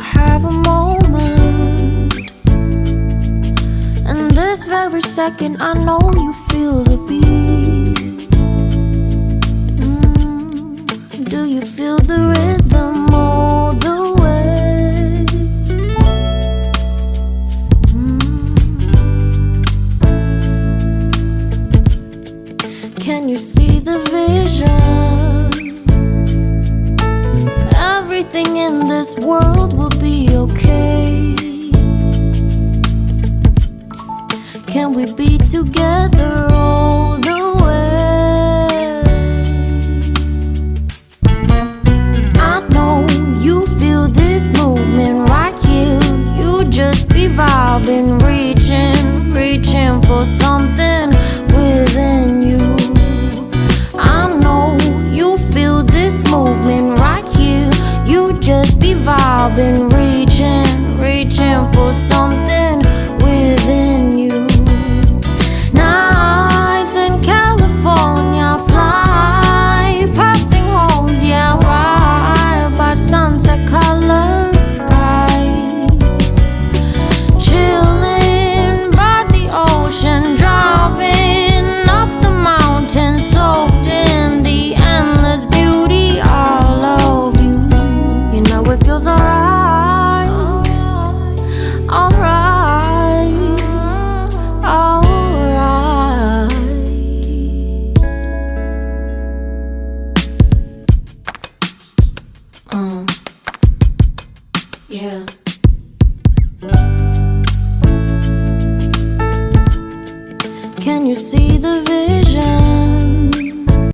have a moment. And this very second I know you feel the beat. Do you feel the rhythm all the way? Can you see the vision? Everything in this world will be okay. Can we be together all the way? I know you feel this movement right here. You just be vibing, reaching for something within you. I know you feel this movement right here. You just be vibing, reaching for something within you. Nights in California, fly passing homes, yeah, right by sunset colored skies. Chilling by the ocean, driving up the mountain, soaked in the endless beauty all of you. You know it feels alright, alright, alright. Yeah. Can you see the vision?